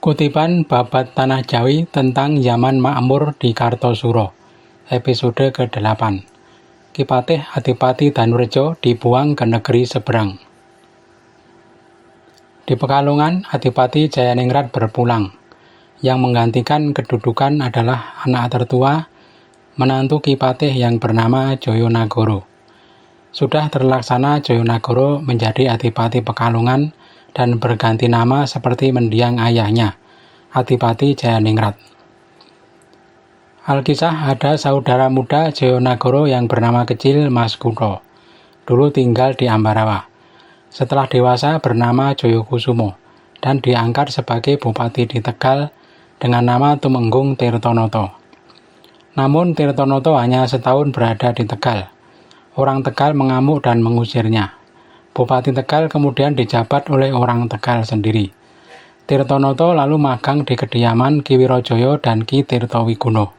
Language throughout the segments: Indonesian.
Kutipan Babat Tanah Jawi tentang Zaman Makmur di Kartosuro, episode ke-8. Ki Patih Adipati Danurejo dibuang ke negeri seberang. Di Pekalongan, Adipati Jayaningrat berpulang. Yang menggantikan kedudukan adalah anak tertua, menantu Ki Patih yang bernama Joyonagoro. Sudah terlaksana Joyonagoro menjadi Adipati Pekalongan dan berganti nama seperti mendiang ayahnya, Adipati Jayaningrat. Alkisah ada saudara muda Joyonagoro yang bernama kecil Mas Kutho. Dulu tinggal di Ambarawa. Setelah dewasa bernama Joyokusumo dan diangkat sebagai bupati di Tegal dengan nama Tumenggung Tirtonoto. Namun Tirtonoto hanya setahun berada di Tegal. Orang Tegal mengamuk dan mengusirnya. Bupati Tegal kemudian dijabat oleh orang Tegal sendiri. Tirtonoto lalu magang di kediaman Ki Wirojoyo dan Ki Tirtowiguno.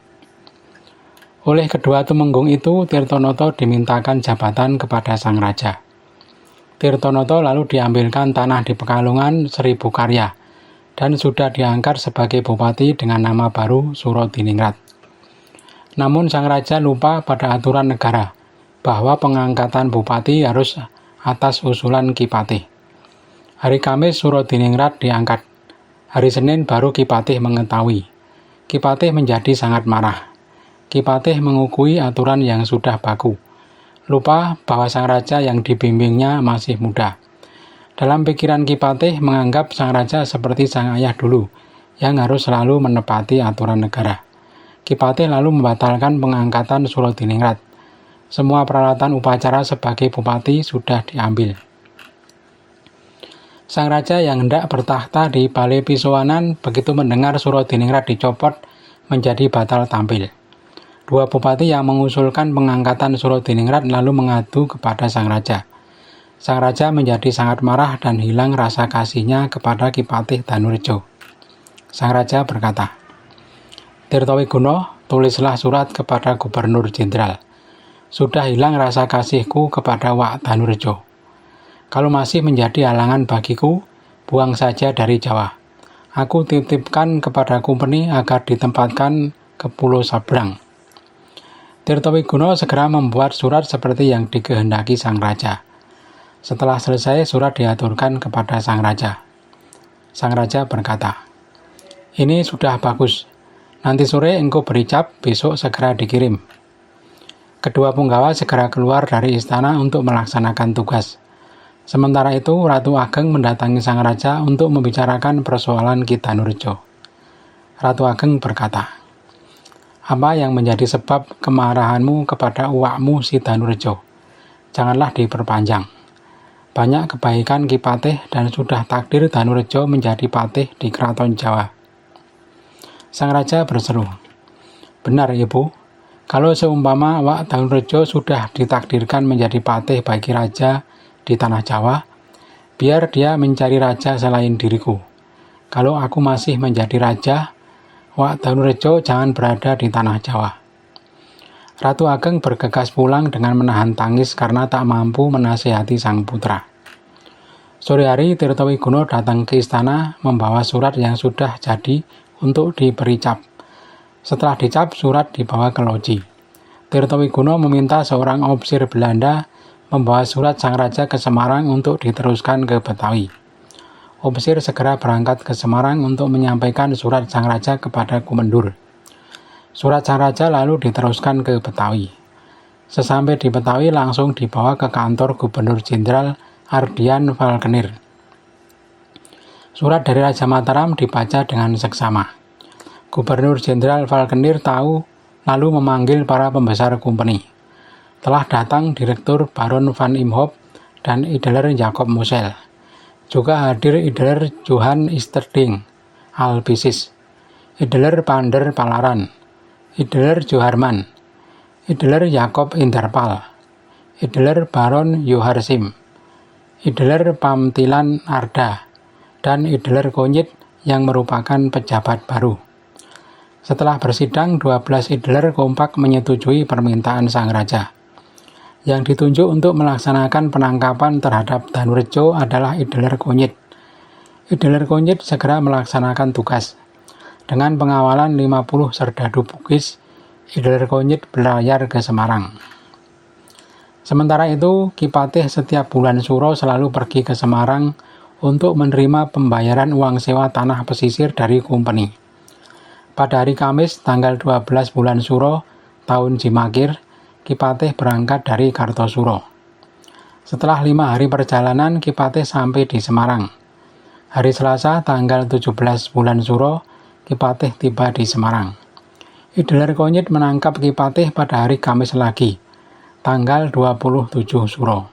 Oleh kedua tumenggung itu, Tirtonoto dimintakan jabatan kepada sang raja. Tirtonoto lalu diambilkan tanah di Pekalongan 1000 karya dan sudah diangkat sebagai bupati dengan nama baru Surodiningrat. Namun sang raja lupa pada aturan negara bahwa pengangkatan bupati harus atas usulan Ki Patih. Hari Kamis Surodiningrat diangkat. Hari Senin baru Ki Patih mengetahui. Ki Patih menjadi sangat marah. Ki Patih mengukui aturan yang sudah baku. Lupa bahwa sang raja yang dibimbingnya masih muda. Dalam pikiran Ki Patih menganggap sang raja seperti sang ayah dulu, yang harus selalu menepati aturan negara. Ki Patih lalu membatalkan pengangkatan Surodiningrat. Semua peralatan upacara sebagai bupati sudah diambil. Sang raja yang hendak bertahta di Balai Pisowanan begitu mendengar Surodiningrat dicopot menjadi batal tampil. Dua bupati yang mengusulkan pengangkatan Surodiningrat lalu mengadu kepada sang raja. Sang raja menjadi sangat marah dan hilang rasa kasihnya kepada Ki Patih Danurejo. Sang raja berkata, "Tirtowiguno, tulislah surat kepada Gubernur Jenderal. Sudah hilang rasa kasihku kepada Wak Danurejo. Kalau masih menjadi halangan bagiku, buang saja dari Jawa. Aku titipkan kepada Kumpeni agar ditempatkan ke Pulau Sabrang." Tirtowiguno segera membuat surat seperti yang dikehendaki sang raja. Setelah selesai, surat diaturkan kepada sang raja. Sang raja berkata, "Ini sudah bagus. Nanti sore engkau beri cap, besok segera dikirim." Kedua punggawa segera keluar dari istana untuk melaksanakan tugas. Sementara itu, Ratu Ageng mendatangi sang raja untuk membicarakan persoalan Ki Danurejo. Ratu Ageng berkata, "Apa yang menjadi sebab kemarahanmu kepada uwakmu si Danurejo? Janganlah diperpanjang. Banyak kebaikan Ki Patih dan sudah takdir Danurejo menjadi patih di Keraton Jawa." Sang raja berseru, "Benar, Ibu. Kalau seumpama Wak Danurejo sudah ditakdirkan menjadi patih bagi raja di tanah Jawa, biar dia mencari raja selain diriku. Kalau aku masih menjadi raja, Wak Danurejo jangan berada di tanah Jawa." Ratu Ageng bergegas pulang dengan menahan tangis karena tak mampu menasihati sang putra. Sore hari Tirtowiguno datang ke istana membawa surat yang sudah jadi untuk diberi cap. Setelah dicap, surat dibawa ke loji. Tirtowiguno meminta seorang opsir Belanda membawa surat sang raja ke Semarang untuk diteruskan ke Betawi. Opsir segera berangkat ke Semarang untuk menyampaikan surat sang raja kepada Kumendur. Surat sang raja lalu diteruskan ke Betawi. Sesampai di Betawi langsung dibawa ke kantor Gubernur Jenderal Ardian Valkenir. Surat dari Raja Mataram dibaca dengan seksama. Gubernur Jenderal Valkenir tahu lalu memanggil para pembesar Kumpeni. Telah datang Direktur Baron van Imhoff dan Ideler Jacob Mosel. Juga hadir Ideler Johan Isterding Albisis, Ideler Pander Palaran, Ideler Joharman, Ideler Jacob Inderpal, Ideler Baron Yoharsim, Ideler Pamtilan Arda, dan Ideler Konyit yang merupakan pejabat baru. Setelah bersidang, 12 Ideler kompak menyetujui permintaan sang raja. Yang ditunjuk untuk melaksanakan penangkapan terhadap Danurejo adalah Ideler Konyit. Idaler Konyit segera melaksanakan tugas. Dengan pengawalan 50 serdadu Bugis, Idaler Konyit berlayar ke Semarang. Sementara itu, Ki Patih setiap bulan Suro selalu pergi ke Semarang untuk menerima pembayaran uang sewa tanah pesisir dari company. Pada hari Kamis, tanggal 12 bulan Suro, tahun Jimakir, Ki Patih berangkat dari Kartosuro. Setelah 5 hari perjalanan, Ki Patih sampai di Semarang. Hari Selasa, tanggal 17 bulan Suro, Ki Patih tiba di Semarang. Idaler Konyit menangkap Ki Patih pada hari Kamis lagi, tanggal 27 Suro.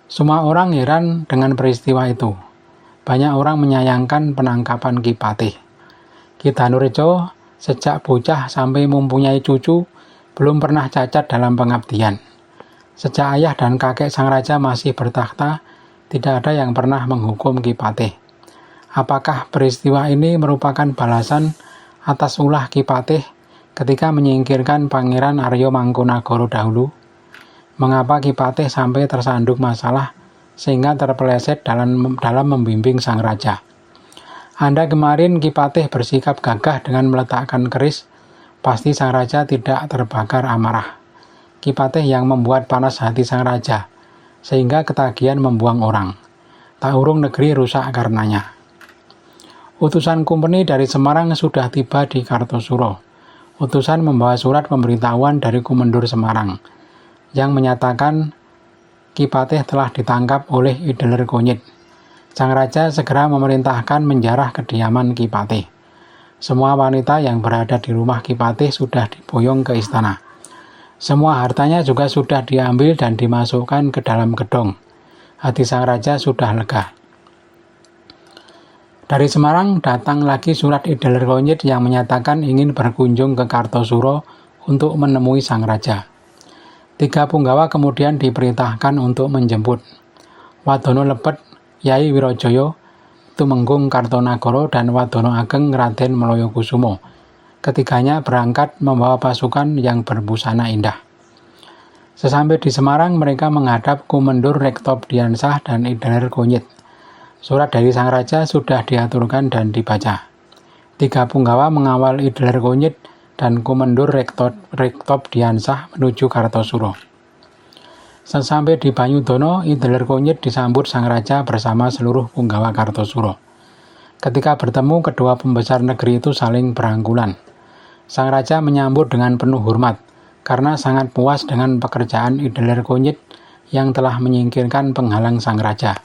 Semua orang heran dengan peristiwa itu. Banyak orang menyayangkan penangkapan Ki Patih. Ki Danurejo sejak bocah sampai mempunyai cucu belum pernah cacat dalam pengabdian. Sejak ayah dan kakek sang raja masih bertakhta, tidak ada yang pernah menghukum Ki Patih. Apakah peristiwa ini merupakan balasan atas ulah Ki Patih ketika menyingkirkan Pangeran Arya Mangkunagara dahulu? Mengapa Ki Patih sampai tersandung masalah sehingga terpeleset dalam membimbing sang raja? Anda kemarin Ki Patih bersikap gagah dengan meletakkan keris, pasti sang raja tidak terbakar amarah. Ki Patih yang membuat panas hati sang raja, sehingga ketagihan membuang orang. Tak urung negeri rusak karenanya. Utusan company dari Semarang sudah tiba di Kartosuro. Utusan membawa surat pemberitahuan dari Komendur Semarang, yang menyatakan Ki Patih telah ditangkap oleh Idaler Konyit. Sang raja segera memerintahkan menjarah kediaman Ki Patih. Semua wanita yang berada di rumah Ki Patih sudah diboyong ke istana. Semua hartanya juga sudah diambil dan dimasukkan ke dalam gedung. Hati sang raja sudah lega. Dari Semarang datang lagi surat Idaler Konyit yang menyatakan ingin berkunjung ke Kartosuro untuk menemui sang raja. 3 punggawa kemudian diperintahkan untuk menjemput. Wadono Lepet, Yai Wirojoyo, Tumenggung Kartonagoro, dan Wadono Ageng Raden Maloyokusumo. Ketiganya berangkat membawa pasukan yang berbusana indah. Sesampai di Semarang, mereka menghadap Komendur Rektop Diansah dan Idaler Konyit. Surat dari sang raja sudah diaturkan dan dibaca. 3 punggawa mengawal Idaler Konyit dan Komendur Rektop Diansah menuju Kartosuro. Sesampai di Banyudono, Idaler Konyit disambut sang raja bersama seluruh punggawa Kartosuro. Ketika bertemu, kedua pembesar negeri itu saling berangkulan. Sang raja menyambut dengan penuh hormat, karena sangat puas dengan pekerjaan Idaler Konyit yang telah menyingkirkan penghalang sang raja.